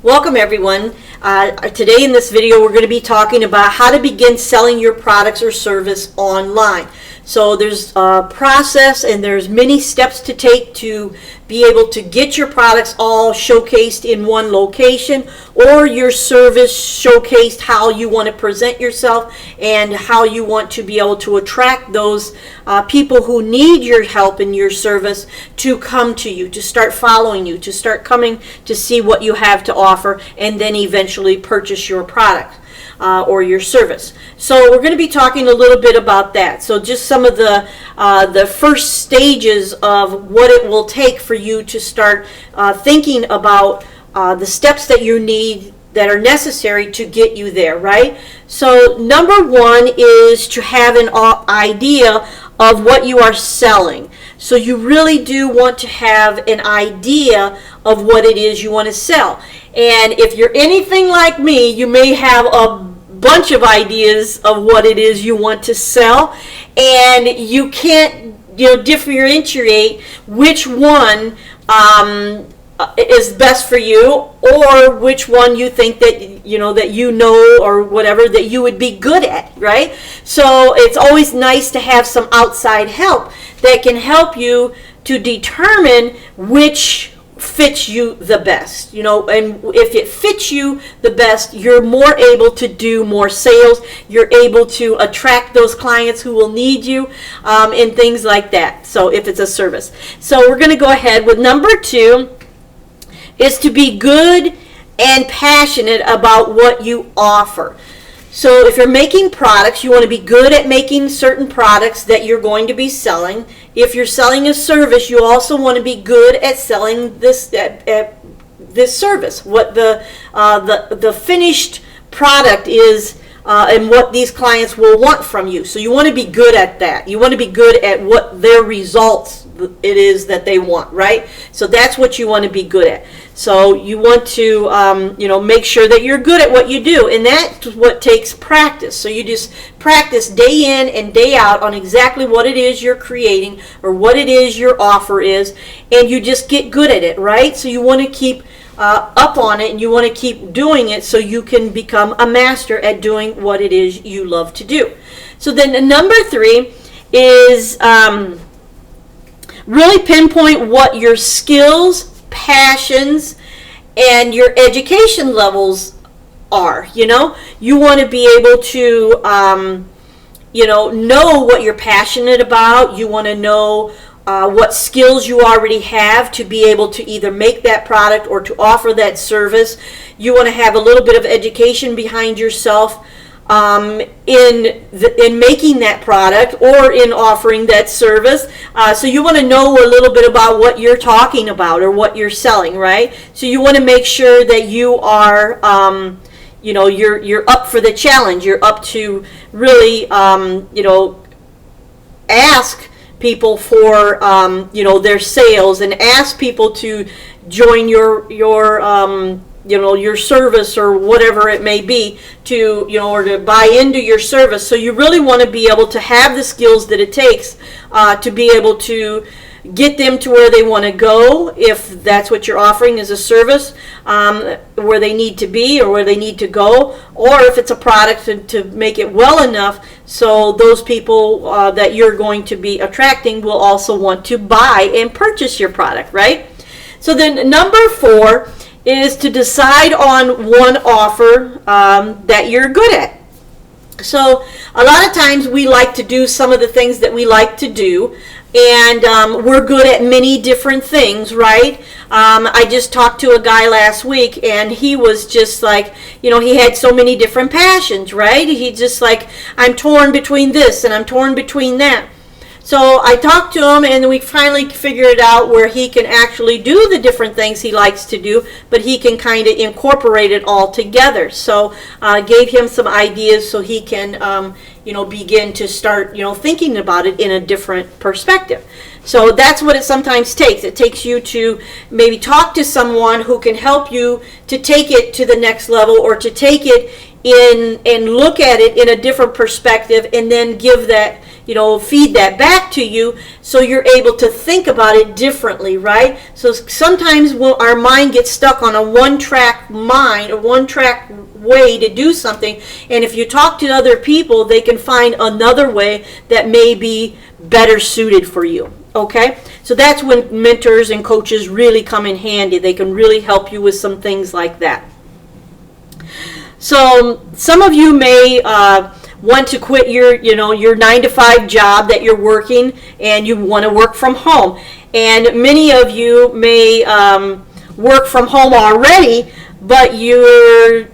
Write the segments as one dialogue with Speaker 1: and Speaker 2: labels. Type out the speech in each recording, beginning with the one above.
Speaker 1: Welcome everyone. Today in this video we're going to be talking about how to begin selling your products or service online. So there's a process and there's many steps to take to be able to get your products all showcased in one location, or your service showcased, how you want to present yourself and how you want to be able to attract those people who need your help and your service to come to you, to start following you, to start coming to see what you have to offer, and then eventually purchase your product or your service. So we're going to be talking a little bit about that. So just some of the first stages of what it will take for you to start thinking about the steps that you need that are necessary to get you there, right? So number one is to have an idea of what you are selling. So you really do want to have an idea of what it is you want to sell. And if you're anything like me, you may have a bunch of ideas of what it is you want to sell, and you can't differentiate which one is best for you, or which one you think that you know or whatever that you would be good at, right? So it's always nice to have some outside help that can help you to determine which fits you the best, and if it fits you the best, you're more able to do more sales, you're able to attract those clients who will need you, and things like that. So if it's a service. So we're going to go ahead with number two, is to be good and passionate about what you offer. So if you're making products, you want to be good at making certain products that you're going to be selling. If you're selling a service, you also want to be good at selling this service, what the finished product is, and what these clients will want from you. So you want to be good at that. You want to be good at what their results it is that they want, right? So that's what you want to be good at. So you want to make sure that you're good at what you do, and that's what takes practice. So you just practice day in and day out on exactly what it is you're creating or what it is your offer is, and you just get good at it, right? So you want to keep up on it, and you want to keep doing it so you can become a master at doing what it is you love to do. So then number three is really pinpoint what your skills, passions, and your education levels are. You want to be able to know what you're passionate about. You want to know what skills you already have to be able to either make that product or to offer that service. You want to have a little bit of education behind yourself in making that product or in offering that service. So you want to know a little bit about what you're talking about or what you're selling, right? So you want to make sure that you are you're up for the challenge. You're up to really ask people for their sales, and ask people to join your service or whatever it may be, to or to buy into your service. So you really want to be able to have the skills that it takes to be able to get them to where they want to go, if that's what you're offering as a service, where they need to be or where they need to go, or if it's a product to make it well enough so those people that you're going to be attracting will also want to buy and purchase your product, right? So then number four is to decide on one offer that you're good at. So a lot of times we like to do some of the things that we like to do, and we're good at many different things, right? I just talked to a guy last week, and he was just like, he had so many different passions, right? He just like, I'm torn between this and I'm torn between that. So I talked to him, and we finally figured out where he can actually do the different things he likes to do, but he can kind of incorporate it all together. So I gave him some ideas so he can begin to start thinking about it in a different perspective. So that's what it sometimes takes. It takes you to maybe talk to someone who can help you to take it to the next level, or to take it in and look at it in a different perspective, and then give that feed that back to you, so you're able to think about it differently, right? So sometimes our mind gets stuck on a one-track mind, a one-track way to do something, and if you talk to other people, they can find another way that may be better suited for you. Okay, so that's when mentors and coaches really come in handy. They can really help you with some things like that. So some of you may want to quit your 9-to-5 job that you're working, and you want to work from home. And many of you may work from home already, but you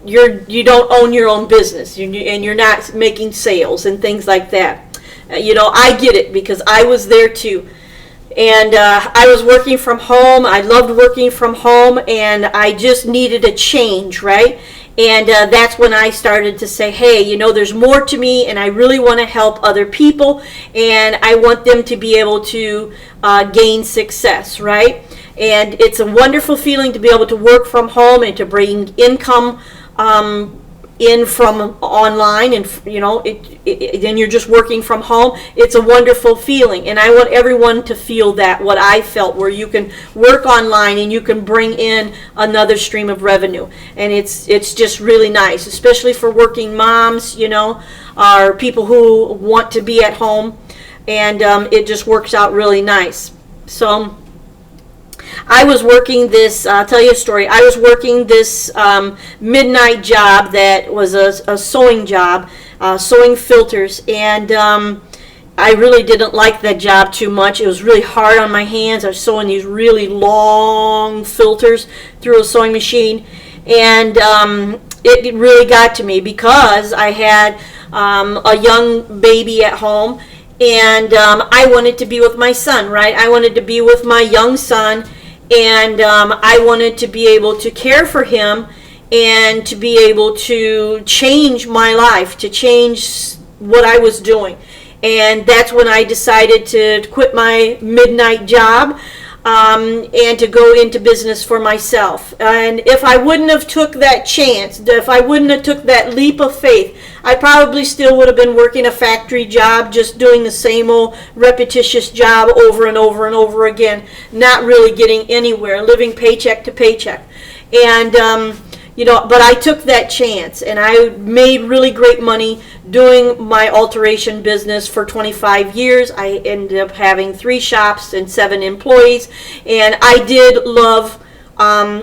Speaker 1: don't own your own business, and you're not making sales and things like that. I get it, because I was there too. And I was working from home. I loved working from home, and I just needed a change, right? And that's when I started to say, hey, there's more to me, and I really want to help other people, and I want them to be able to gain success, right? And it's a wonderful feeling to be able to work from home and to bring income in from online, and then you're just working from home. It's a wonderful feeling, and I want everyone to feel that, what I felt, where you can work online and you can bring in another stream of revenue, and it's just really nice, especially for working moms, or people who want to be at home, and it just works out really nice. So I was working this, I'll tell you a story. I was working this midnight job that was a sewing job, sewing filters, and I really didn't like that job too much. It was really hard on my hands. I was sewing these really long filters through a sewing machine, and it really got to me, because I had a young baby at home, and I wanted to be with my son, right? I wanted to be with my young son, and I wanted to be able to care for him, and to be able to change my life, to change what I was doing. And that's when I decided to quit my midnight job, and to go into business for myself. And if I wouldn't have took that chance, if I wouldn't have took that leap of faith, I probably still would have been working a factory job, just doing the same old repetitious job over and over and over again, not really getting anywhere, living paycheck to paycheck. And but I took that chance, and I made really great money doing my alteration business for 25 years. I ended up having 3 shops and 7 employees, and I did love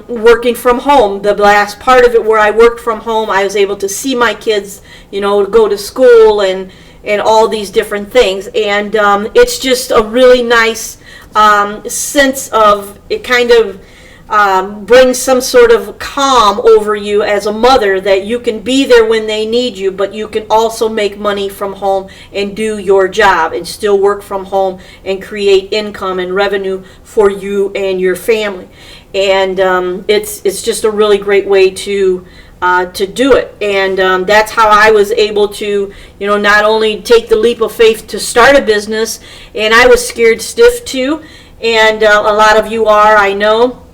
Speaker 1: working from home. The last part of it, where I worked from home, I was able to see my kids, go to school and all these different things. And it's just a really nice sense of, it kind of brings some sort of calm over you as a mother, that you can be there when they need you, but you can also make money from home and do your job and still work from home and create income and revenue for you and your family. And it's just a really great way to do it. And that's how I was able to, not only take the leap of faith to start a business, and I was scared stiff too, and a lot of you are, I know.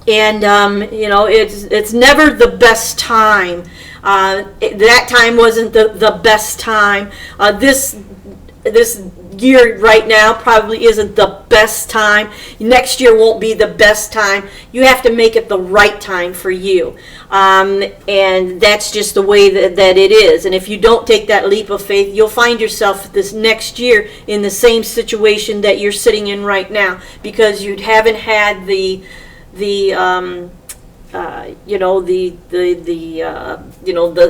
Speaker 1: And it's never the best time. That time wasn't the best time. This year right now probably isn't the best time. Next year won't be the best time. You have to make it the right time for you. And that's just the way that it is. And if you don't take that leap of faith, you'll find yourself this next year in the same situation that you're sitting in right now, because you haven't had the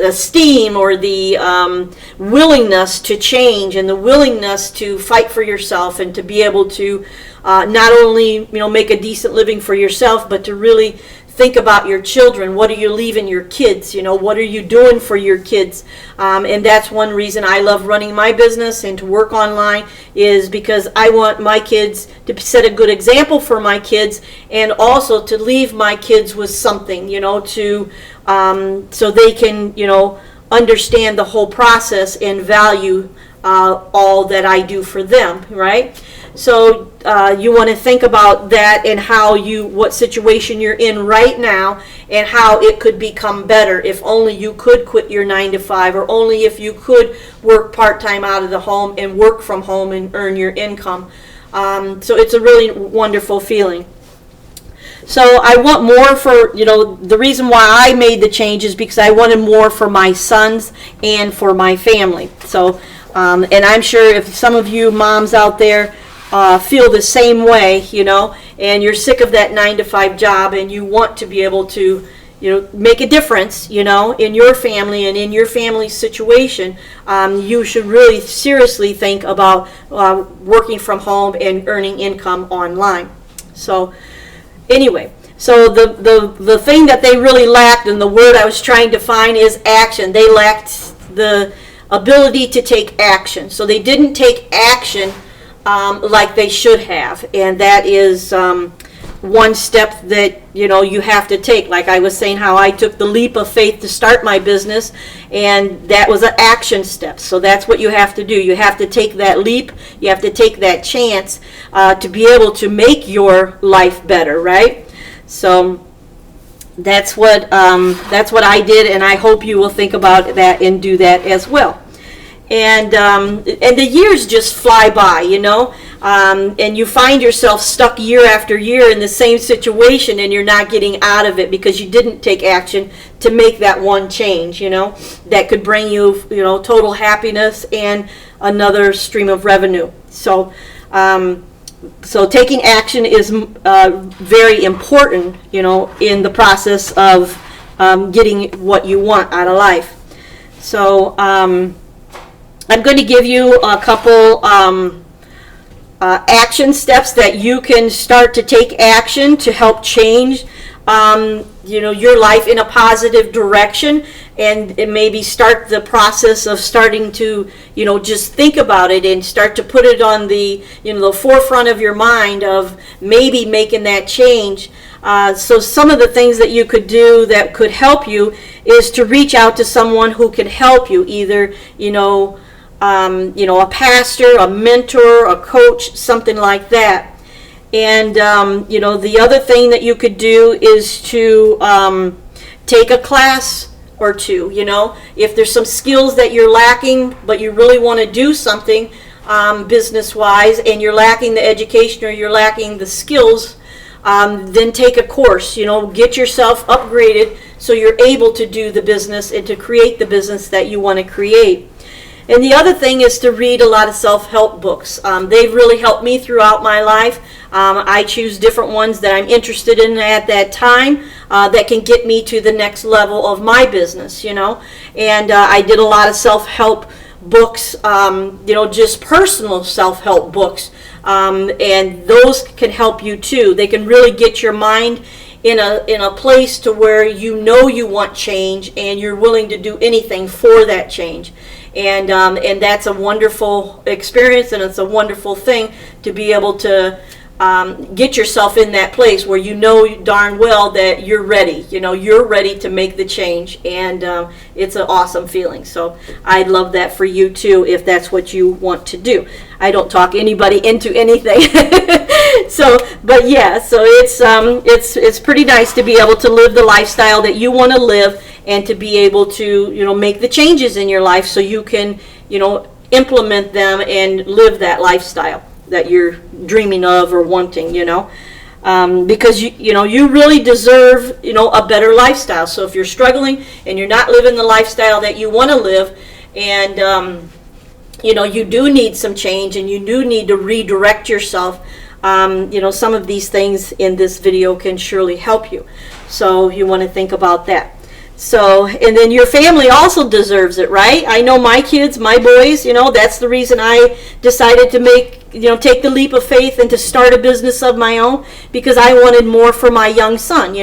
Speaker 1: esteem or the willingness to change, and the willingness to fight for yourself, and to be able to not only make a decent living for yourself, but to really think about your children. What are you leaving your kids? What are you doing for your kids? And that's one reason I love running my business and to work online, is because I want my kids to set a good example for my kids, and also to leave my kids with something, to so they can, understand the whole process and value all that I do for them, right? So you want to think about that and what situation you're in right now and how it could become better if only you could quit your 9 to 5, or only if you could work part-time out of the home and work from home and earn your income. So it's a really wonderful feeling. So I want more for, the reason why I made the change is because I wanted more for my sons and for my family. So, and I'm sure if some of you moms out there feel the same way, and you're sick of that 9 to 5 job and you want to be able to, make a difference, in your family and in your family's situation, you should really seriously think about working from home and earning income online. So anyway, so the thing that they really lacked, and the word I was trying to find is action. They lacked the ability to take action. So they didn't take action like they should have, and that is one step that you have to take. Like I was saying, how I took the leap of faith to start my business, and that was an action step. So that's what you have to do. You have to take that leap. You have to take that chance to be able to make your life better, right? So that's what I did, and I hope you will think about that and do that as well. And the years just fly by, and you find yourself stuck year after year in the same situation, and you're not getting out of it because you didn't take action to make that one change, that could bring you, total happiness and another stream of revenue. So, so taking action is very important, in the process of getting what you want out of life. So, I'm going to give you a couple action steps that you can start to take action to help change, your life in a positive direction, and maybe start the process of starting to, just think about it and start to put it on the, the forefront of your mind of maybe making that change. So some of the things that you could do that could help you is to reach out to someone who can help you, either, a pastor, a mentor, a coach, something like that. And, the other thing that you could do is to take a class or two. If there's some skills that you're lacking, but you really want to do something business-wise, and you're lacking the education or you're lacking the skills, then take a course. Get yourself upgraded so you're able to do the business and to create the business that you want to create. And the other thing is to read a lot of self-help books. They've really helped me throughout my life. I choose different ones that I'm interested in at that time that can get me to the next level of my business, And I did a lot of self-help books, just personal self-help books. And those can help you too. They can really get your mind in a place to where you want change and you're willing to do anything for that change. And that's a wonderful experience, and it's a wonderful thing to be able to get yourself in that place where darn well that you're ready. You're ready to make the change, and it's an awesome feeling. So I'd love that for you too, if that's what you want to do. I don't talk anybody into anything. But yeah, so it's pretty nice to be able to live the lifestyle that you want to live, and to be able to make the changes in your life so you can implement them and live that lifestyle that you're dreaming of or wanting, because you really deserve a better lifestyle. So if you're struggling and you're not living the lifestyle that you want to live, and you do need some change and you do need to redirect yourself, some of these things in this video can surely help you. So you want to think about that. So, and then your family also deserves it, right? I know my kids, my boys, that's the reason I decided to take the leap of faith and to start a business of my own, because I wanted more for my young son.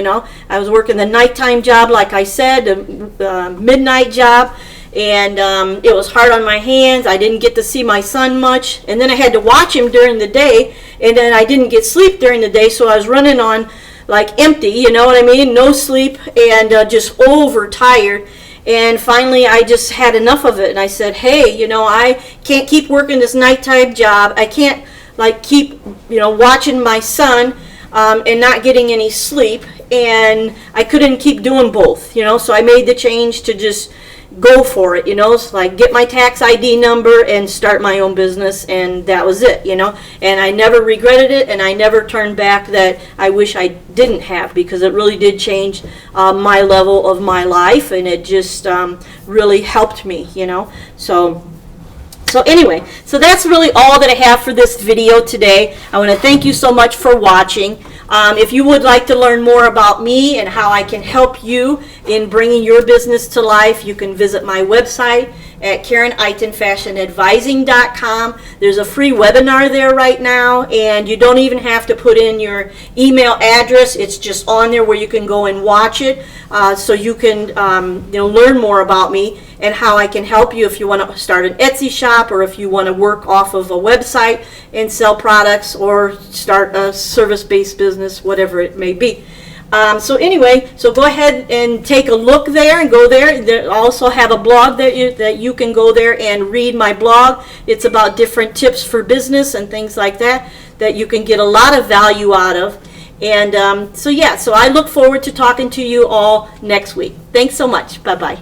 Speaker 1: I was working the nighttime job, like I said, the midnight job, and it was hard on my hands. I didn't get to see my son much, and then I had to watch him during the day, and then I didn't get sleep during the day, so I was running on like empty, you know what I mean? No sleep, and just overtired. And finally, I just had enough of it, and I said, hey, I can't keep working this nighttime job. I can't like keep, watching my son and not getting any sleep, and I couldn't keep doing both, so I made the change to just go for it, so like get my tax ID number and start my own business, and that was it, and I never regretted it, and I never turned back that I wish I didn't have, because it really did change my level of my life, and it just really helped me, So anyway, so that's really all that I have for this video today. I want to thank you so much for watching. If you would like to learn more about me and how I can help you in bringing your business to life, you can visit my website at KarenItinFashionAdvising.com. There's a free webinar there right now, and you don't even have to put in your email address. It's just on there where you can go and watch it, so you can learn more about me and how I can help you if you want to start an Etsy shop, or if you want to work off of a website and sell products, or start a service-based business, whatever it may be. So anyway, so go ahead and take a look there, and go there. They also have a blog that you can go there and read my blog. It's about different tips for business and things like that you can get a lot of value out of. And so I look forward to talking to you all next week. Thanks so much. Bye-bye.